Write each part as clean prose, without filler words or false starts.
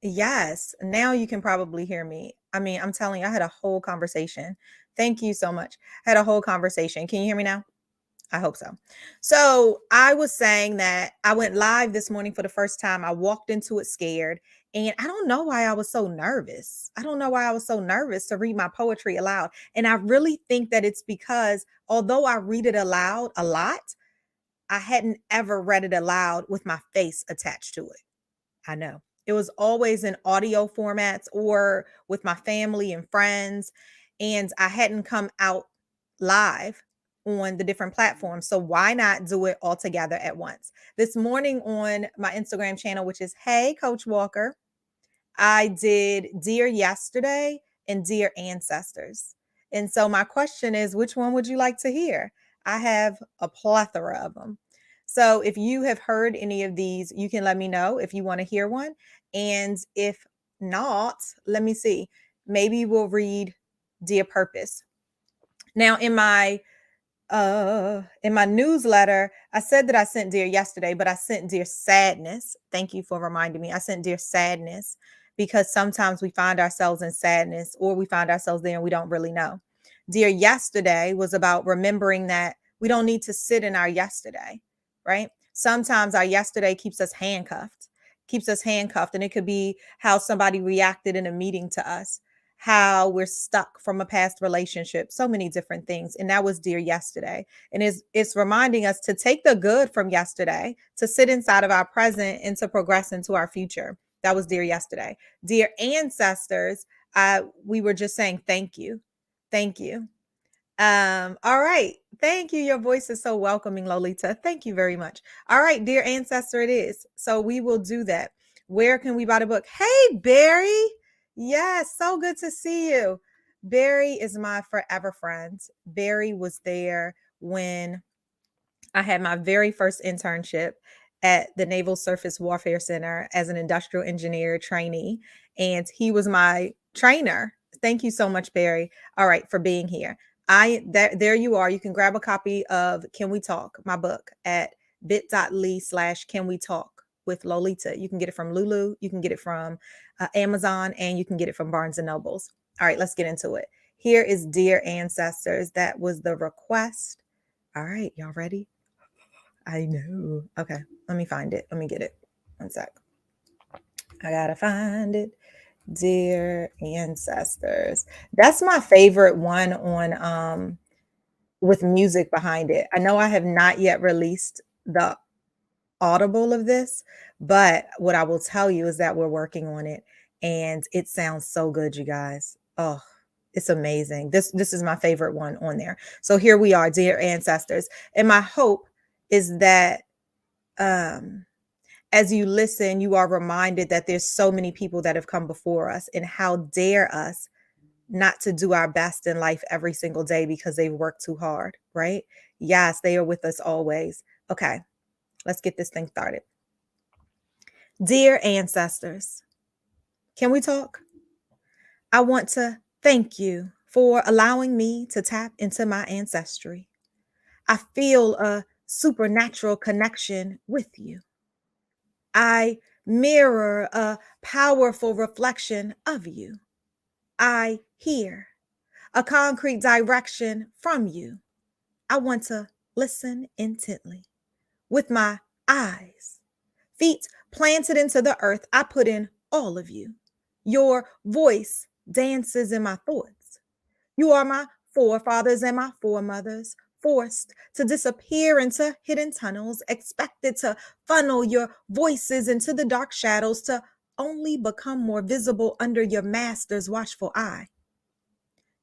Yes, now you can probably hear me. I mean, I'm telling you, I had a whole conversation. Thank you so much. Had a whole conversation. Can you hear me now? I hope so. So I was saying that I went live this morning for the first time. I walked into it scared, and I don't know why I was so nervous. I don't know why I was so nervous to read my poetry aloud. And I really think that it's because although I read it aloud a lot, I hadn't ever read it aloud with my face attached to it. I know. It was always in audio formats or with my family and friends, and I hadn't come out live on the different platforms. So why not do it all together at once? This morning on my Instagram channel, which is Hey Coach Walker, I did Dear Yesterday and Dear Ancestors. And so my question is, which one would you like to hear? I have a plethora of them. So if you have heard any of these, you can let me know if you want to hear one. And if not, let me see. Maybe we'll read Dear Purpose. Now in my newsletter, I said that I sent Dear Yesterday, but I sent Dear Sadness. Thank you for reminding me. I sent Dear Sadness because sometimes we find ourselves in sadness or we find ourselves there and we don't really know. Dear Yesterday was about remembering that we don't need to sit in our yesterday, right? Sometimes our yesterday keeps us handcuffed, and it could be how somebody reacted in a meeting to us, how we're stuck from a past relationship, so many different things. And that was Dear Yesterday. And it's reminding us to take the good from yesterday, to sit inside of our present, and to progress into our future. That was Dear Yesterday. Dear Ancestors, we were just saying thank you. Thank you. All right. Thank you. Your voice is so welcoming, Lolita. Thank you very much. All right, Dear Ancestor, it is. So we will do that. Where can we buy the book? Hey, Barry. Yes, so good to see you. Barry is my forever friend. Barry was there when I had my very first internship at the Naval Surface Warfare Center as an industrial engineer trainee, and he was my trainer. Thank you so much, Barry. All right, for being here. There you are. You can grab a copy of Can We Talk, my book, at bit.ly/Can We Talk with Lolita. You can get it from Lulu, you can get it from Amazon, and you can get it from Barnes and Nobles. All right, let's get into it. Here is Dear Ancestors. That was the request. All right, y'all ready? I know. Okay, let me find it. Let me get it. One sec. I gotta find it. Dear Ancestors. That's my favorite one on with music behind it. I know I have not yet released the audible of this, but what I will tell you is that we're working on it and it sounds so good, you guys. Oh, it's amazing. This is my favorite one on there. So here we are, Dear Ancestors. And my hope is that um as you listen, you are reminded that there's so many people that have come before us, and how dare us not to do our best in life every single day because they've worked too hard, right? Yes, they are with us always. Okay, let's get this thing started. Dear ancestors, can we talk? I want to thank you for allowing me to tap into my ancestry. I feel a supernatural connection with you. I mirror a powerful reflection of you. I hear a concrete direction from you. I want to listen intently with my eyes, feet planted into the earth. I put in all of you. Your voice dances in my thoughts. You are my forefathers and my foremothers, forced to disappear into hidden tunnels, expected to funnel your voices into the dark shadows to only become more visible under your master's watchful eye.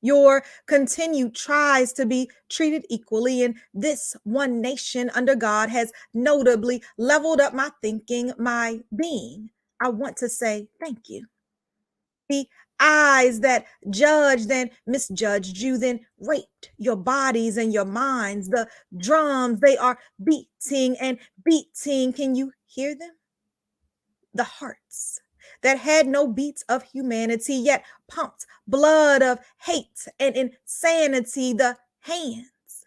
Your continued tries to be treated equally in this one nation under God has notably leveled up my thinking, my being. I want to say thank you. The eyes that judged and misjudged you, then raped your bodies and your minds. The drums, they are beating and beating. Can you hear them? The hearts that had no beats of humanity, yet pumped blood of hate and insanity. The hands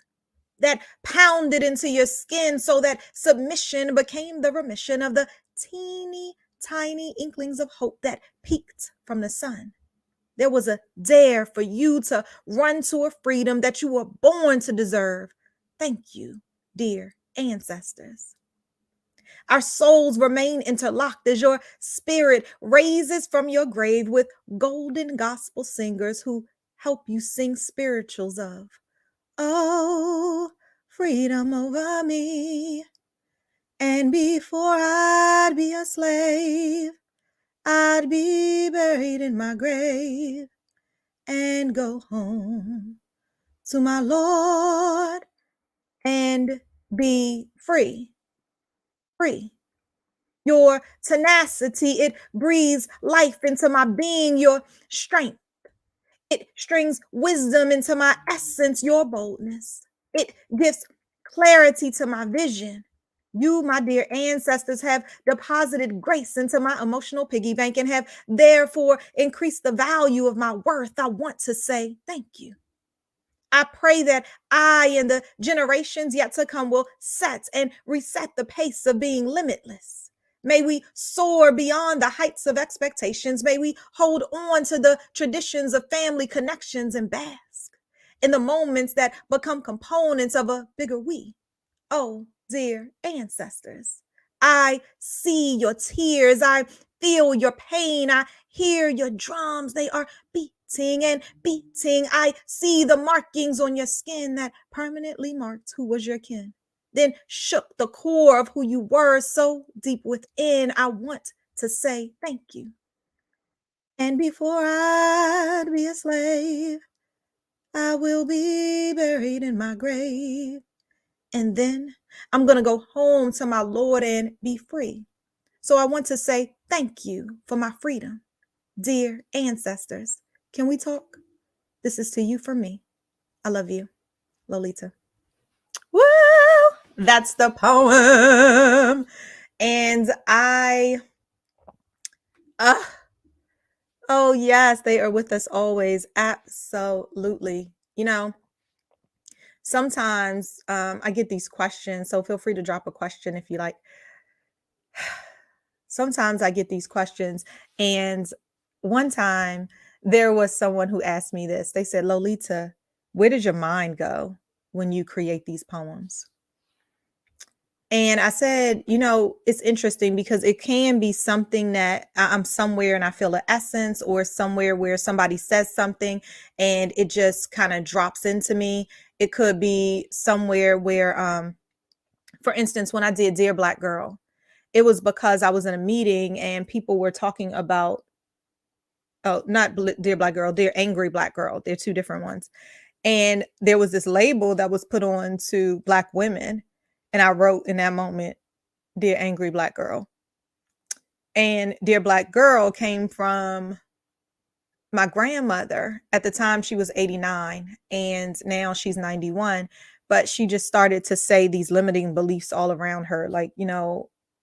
that pounded into your skin so that submission became the remission of the teeny tiny inklings of hope that peeked from the sun. There was a dare for you to run to a freedom that you were born to deserve. Thank you, dear ancestors. Our souls remain interlocked as your spirit raises from your grave with golden gospel singers who help you sing spirituals of, oh, freedom over me. And before I'd be a slave, I'd be buried in my grave and go home to my Lord and be free. Free. Your tenacity, it breathes life into my being, your strength. It strings wisdom into my essence, your boldness. It gives clarity to my vision. You, my dear ancestors, have deposited grace into my emotional piggy bank and have therefore increased the value of my worth. I want to say thank you. I pray that I and the generations yet to come will set and reset the pace of being limitless. May we soar beyond the heights of expectations. May we hold on to the traditions of family connections and bask in the moments that become components of a bigger we. Oh, dear ancestors, I see your tears. I feel your pain. I hear your drums. They are beating and beating. I see the markings on your skin that permanently marked who was your kin. Then shook the core of who you were so deep within. I want to say thank you. And before I'd be a slave, I will be buried in my grave. And then I'm going to go home to my Lord and be free. So I want to say thank you for my freedom. Dear ancestors, can we talk? This is to you from me. I love you, Lolita. Woo! That's the poem. And oh yes, they are with us always. Absolutely. Sometimes I get these questions, so feel free to drop a question if you like. Sometimes I get these questions, and one time there was someone who asked me this. They said, Lolita, where does your mind go when you create these poems? And I said, it's interesting because it can be something that I'm somewhere and I feel an essence, or somewhere where somebody says something and it just kind of drops into me. It could be somewhere where, for instance, when I did Dear Black Girl, it was because I was in a meeting and people were talking about, oh, not Dear Black Girl, Dear Angry Black Girl. They're two different ones. And there was this label that was put on to Black women. And I wrote in that moment, Dear Angry Black Girl. And Dear Black Girl came from my grandmother. At the time, she was 89 and now she's 91. But she just started to say these limiting beliefs all around her. Like,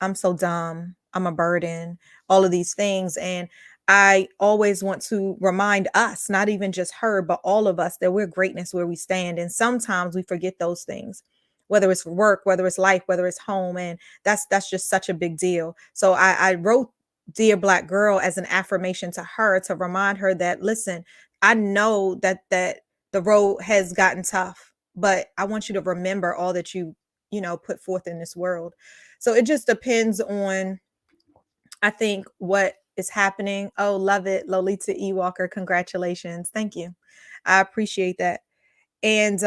I'm so dumb. I'm a burden, all of these things. And I always want to remind us, not even just her, but all of us, that we're greatness where we stand. And sometimes we forget ththose things, whether it's work, whether it's life, whether it's home. And that's just such a big deal. So I wrote Dear Black Girl as an affirmation to her, to remind her that, listen, I know that the road has gotten tough, but I want you to remember all that you put forth in this world. So it just depends on, I think, what is happening. Oh, love it. Lolita E. Walker, congratulations. Thank you. I appreciate that. And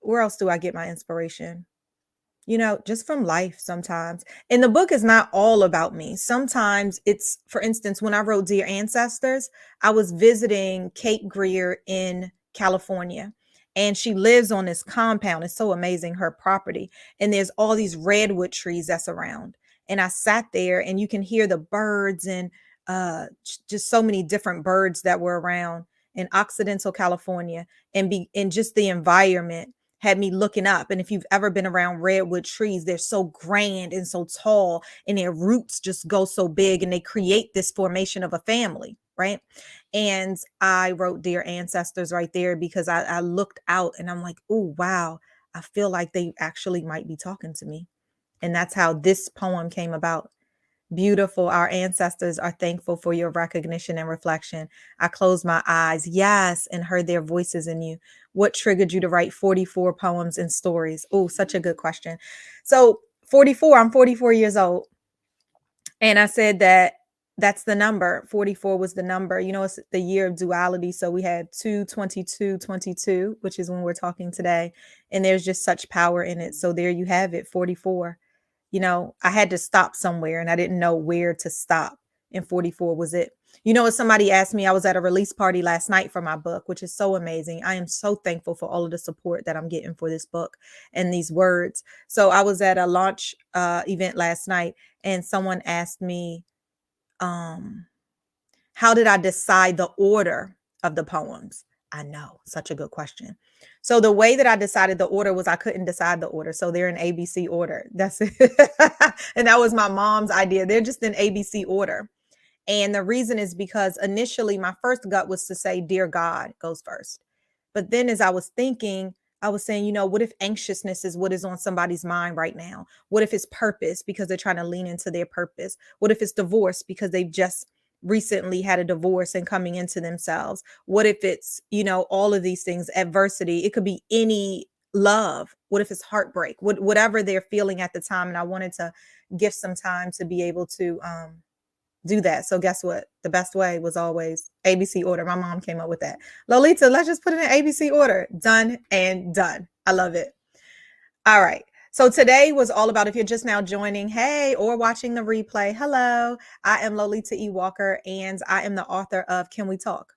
where else do I get my inspiration? Just from life sometimes. And the book is not all about me. Sometimes it's, for instance, when I wrote Dear Ancestors, I was visiting Kate Greer in California. And she lives on this compound. It's so amazing, her property. And there's all these redwood trees that's around. And I sat there and you can hear the birds and just so many different birds that were around in Occidental California, and just the environment had me looking up. And if you've ever been around redwood trees, they're so grand and so tall, and their roots just go so big, and they create this formation of a family, right? And I wrote Dear Ancestors right there because I looked out and I'm like, oh, wow, I feel like they actually might be talking to me. And that's how this poem came about. Beautiful. Our ancestors are thankful for your recognition and reflection. I closed my eyes, yes, and heard their voices in you. What triggered you to write 44 poems and stories? Oh, such a good question. So, 44, I'm 44 years old. And I said that that's the number. 44 was the number. You know, it's the year of duality. So we had 222, 22, which is when we're talking today. And there's just such power in it. So there you have it, 44. You know, I had to stop somewhere and I didn't know where to stop. And 44 was it. You know, as somebody asked me, I was at a release party last night for my book, which is so amazing. I am so thankful for all of the support that I'm getting for this book and these words. So I was at a launch event last night and someone asked me, um, how did I decide the order of the poems? I know, such a good question. So the way that I decided the order was I couldn't decide the order. So they're in ABC order. That's it. And that was my mom's idea. They're just in ABC order. And the reason is because initially my first gut was to say, Dear God goes first. But then as I was thinking, I was saying, you know, what if anxiousness is what is on somebody's mind right now? What if it's purpose because they're trying to lean into their purpose? What if it's divorce because they've just recently had a divorce and coming into themselves? What if it's, you know, all of these things, adversity? It could be any love. What if it's heartbreak? Whatever they're feeling at the time. And I wanted to give some time to be able to do that. So guess what? The best way was always ABC order. My mom came up with that. Lolita, let's just put it in ABC order. Done and done. I love it. All right. So today was all about, if you're just now joining, hey, or watching the replay, hello. I am Lolita E. Walker, and I am the author of Can We Talk?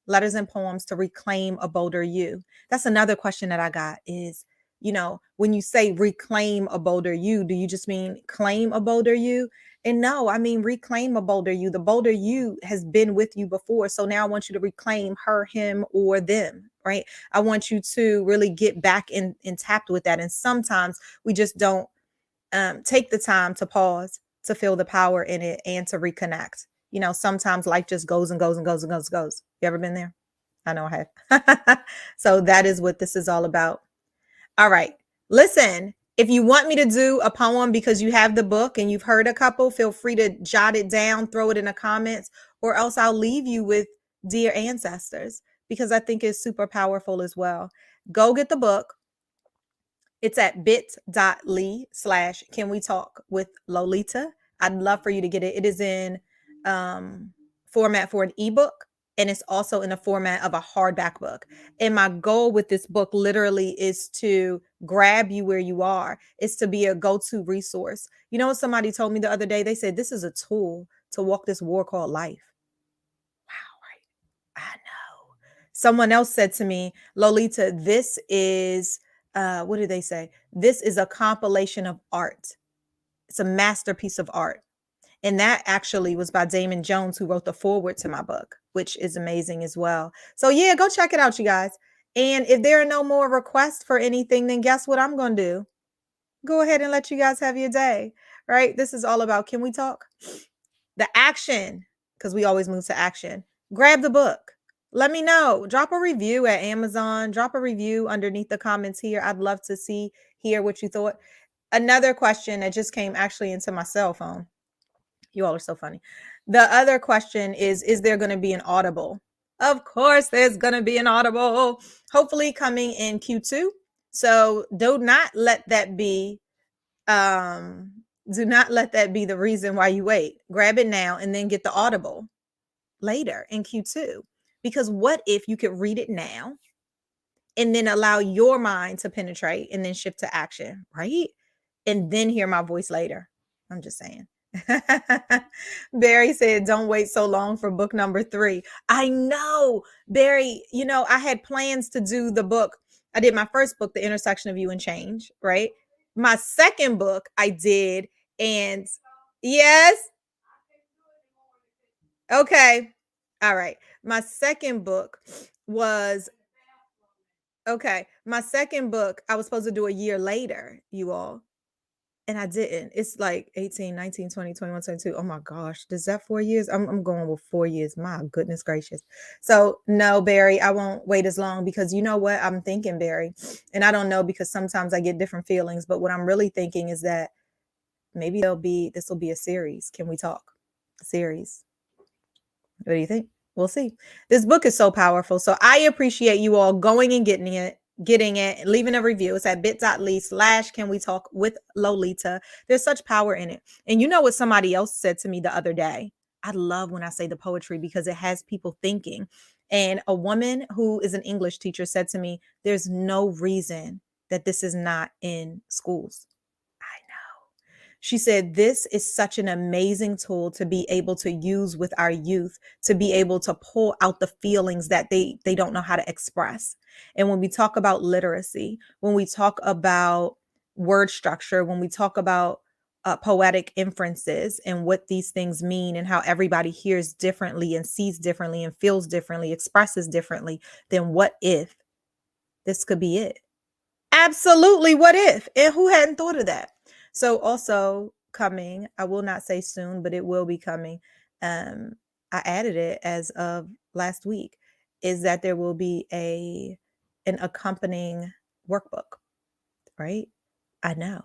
Letters and Poems to Reclaim a Bolder You. That's another question that I got is, you know, when you say reclaim a bolder you, do you just mean claim a bolder you? And no, I mean reclaim a bolder you. The bolder you has been with you before. So now I want you to reclaim her, him, or them, right? I want you to really get back in tapped with that. And sometimes we just don't take the time to pause, to feel the power in it, and to reconnect. You know, sometimes life just goes and goes and goes and goes and goes. You ever been there? I know I have. So that is what this is all about. All right. Listen, if you want me to do a poem because you have the book and you've heard a couple, feel free to jot it down, throw it in the comments, or else I'll leave you with Dear Ancestors because I think it's super powerful as well. Go get the book. It's at bit.ly/can we talk with Lolita. I'd love for you to get it. It is in format for an ebook, and it's also in the format of a hardback book. And my goal with this book literally is to grab you where you are. It's to be a go-to resource. You know what somebody told me the other day? They said, this is a tool to walk this war called life. Wow, right? I know. Someone else said to me, Lolita, this is what did they say? This is a compilation of art. It's a masterpiece of art. And that actually was by Damon Jones, who wrote the foreword to my book, which is amazing as well. So yeah, go check it out, you guys. And if there are no more requests for anything, then guess what I'm going to do? Go ahead and let you guys have your day, right? This is all about, can we talk? The action, because we always move to action. Grab the book. Let me know. Drop a review at Amazon. Drop a review underneath the comments here. I'd love to hear what you thought. Another question that just came actually into my cell phone. You all are so funny. The other question is there going to be an Audible? Of course, there's going to be an Audible, hopefully coming in Q2. So do not let that be the reason why you wait. Grab it now and then get the Audible later in Q2. Because what if you could read it now and then allow your mind to penetrate and then shift to action, right? And then hear my voice later. I'm just saying. Barry said, don't wait so long for book number 3. I know, Barry, you know, I had plans to do the book. I did my first book, The Intersection of You and Change, right? My second book I did. And yes. Okay. All right. My second book was okay. My second book, I was supposed to do a year later, you all. And I didn't. It's like 18, 19, 20, 21, 22. Oh my gosh. Is that 4 years? I'm going with 4 years. My goodness gracious. So no, Barry, I won't wait as long because you know what I'm thinking, Barry. And I don't know because sometimes I get different feelings. But what I'm really thinking is that maybe this will be a series. Can we talk? A series. What do you think? We'll see. This book is so powerful. So I appreciate you all going and getting it, leaving a review. It's at bit.ly/can we talk with Lolita. There's such power in it. And you know what somebody else said to me the other day? I love when I say the poetry because it has people thinking. And a woman who is an English teacher said to me, there's no reason that this is not in schools. I know. She said, this is such an amazing tool to be able to use with our youth, to be able to pull out the feelings that they don't know how to express. And when we talk about literacy, when we talk about word structure, when we talk about poetic inferences and what these things mean and how everybody hears differently and sees differently and feels differently, expresses differently, then what if this could be it? Absolutely. What if? And who hadn't thought of that? So also coming, I will not say soon, but it will be coming. Um, I added it as of last week, is that there will be an accompanying workbook, right? I know.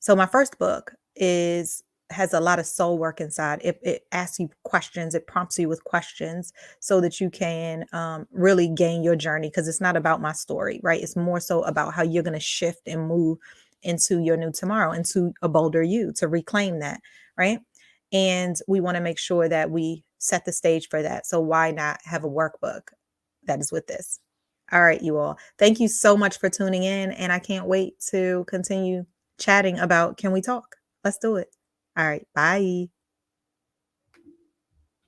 So my first book has a lot of soul work inside. It asks you questions, it prompts you with questions so that you can really gain your journey, because it's not about my story, right? It's more so about how you're going to shift and move into your new tomorrow, into a bolder you, to reclaim that, right? And we want to make sure that we set the stage for that. So why not have a workbook that is with this? All right, you all. Thank you so much for tuning in, and I can't wait to continue chatting about Can We Talk? Let's do it. All right. Bye.